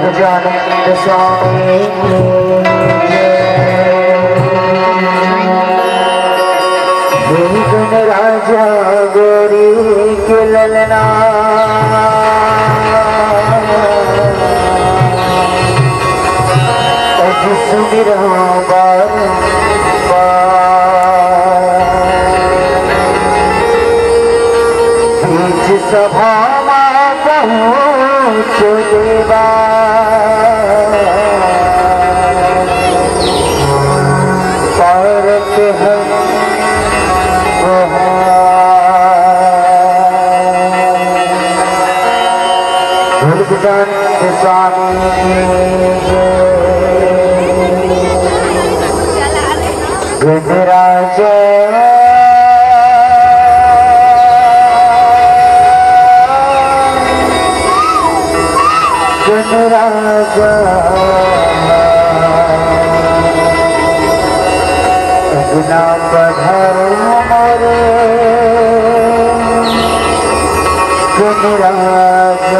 गजानंद स्वामी की जय। राजा गोरी के ललना सुमिर बार बीच सभा पहुँच देवा पारत है स्वामी गजराज गजराज अगना पधर मोरे गजराज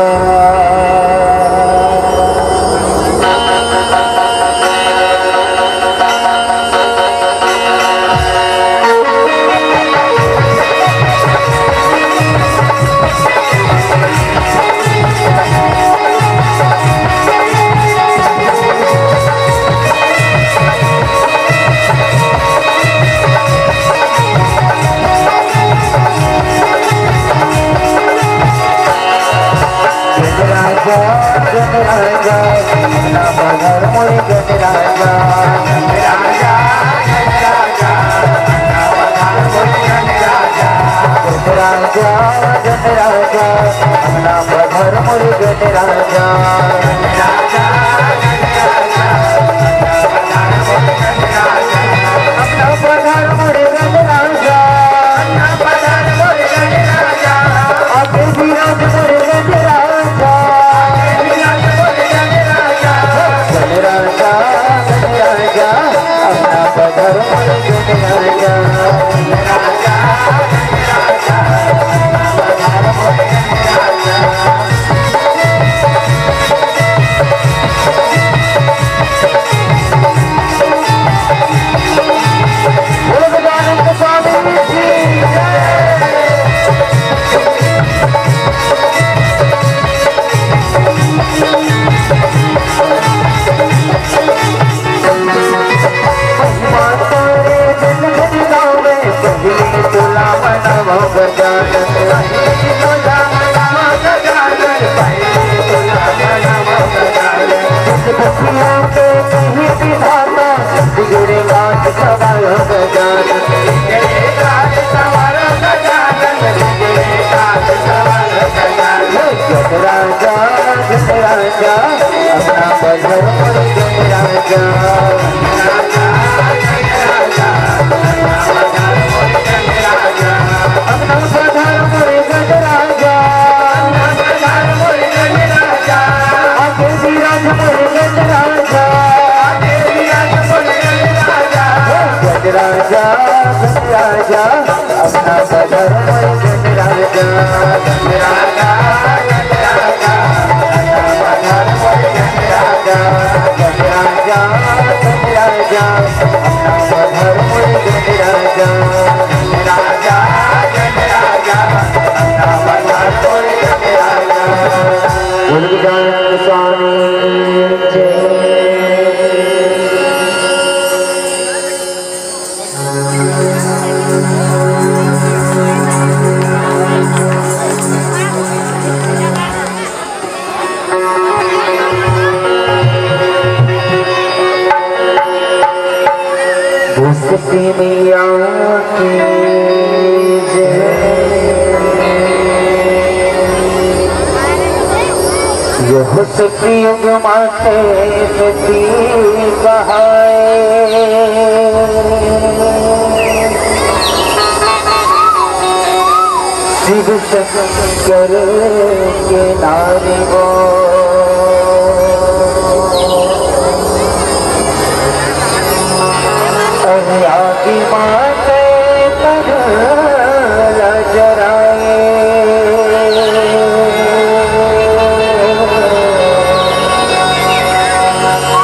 गजराजा अपना बदर मोरे गजराजा गजराजा गजराजा अपना बदर मोरे गजराजा गजराजा गजराजा अपना बदर मोरे गजराजा गजराजा गजराजा अपना बदर मोरे गजराजा अपना बदर मोरे गजराजा आगे विराज मोरे गजराजा अपना पधर मोरे गजराजा राजा राजा पधर मोरे गजराजा राजा अपना पधर मोरे गजराजा अपना पधर मोरे गजराजा आगे विराज मोरे गजराजा गजराजा गजराजा अपना पधर मोरे गजराजा गजराजा गजराजा गजराजा अपना पधर मोरे गजराजा राजा गजराजा अपना पधर मोरे गजराजा गुरुदानंद स्वामी मैया की यह सतयुग माथे नदी बहाए शिव शंकर के नारी वो आदि माते तर जराए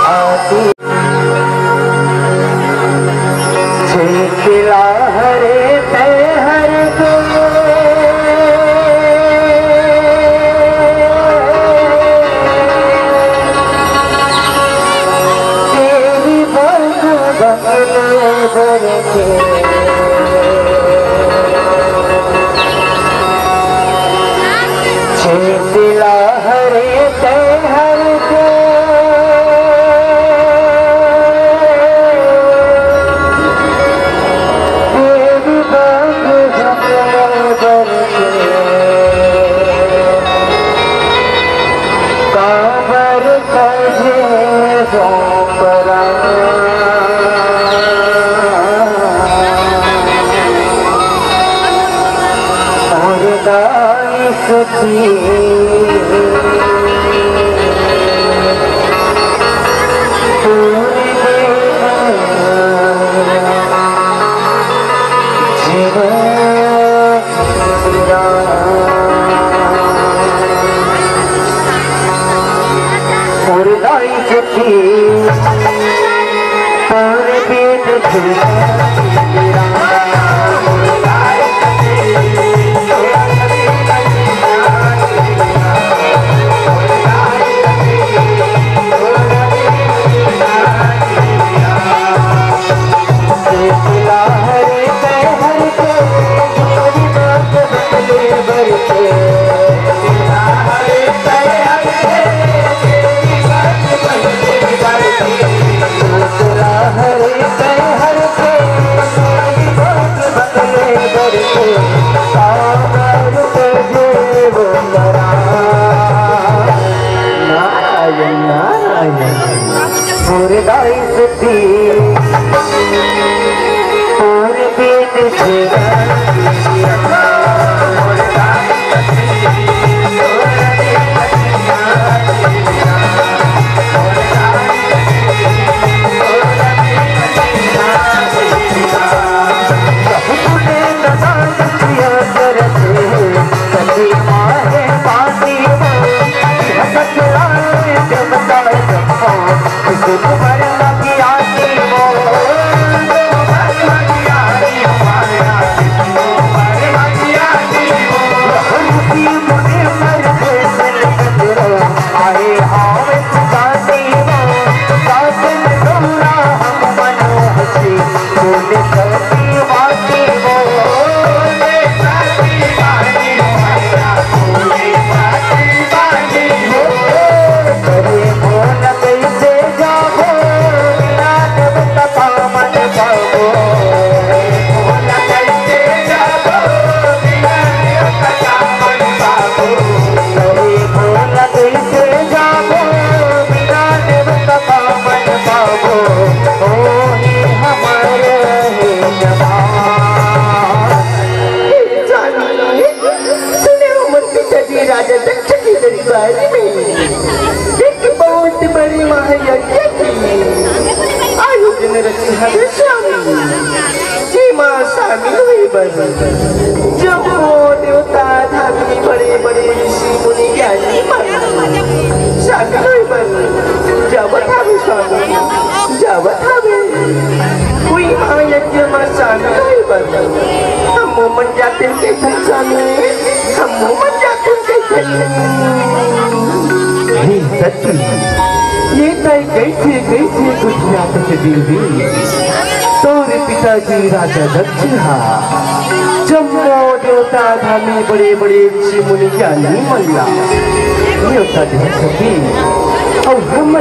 आदि झिलकिला हरे दाई सती पूरी दाई सती पूरे पूरे दाई सती पूरे पेट से एक बहुत बड़ी महायज्ञ की आयोजन रची है जी माँ शामिल हुई बन जब वो देवता धामी बड़े बड़े ऋषि मुनि ज्ञानी शामिल हुई बन जब धामी स्वामी जब धामी कोई महायज्ञ में शामिल हुई बन हम मन जाते थे स्वामी हम मन जाते थे सती ये तय कैसे कैसे कुछ नाटक देवी तोरे पिताजी राजा दक्ष जम्मो देवता धामी बड़े बड़े ऋषि मुनि ज्ञानी मल्ला देवता सती और हम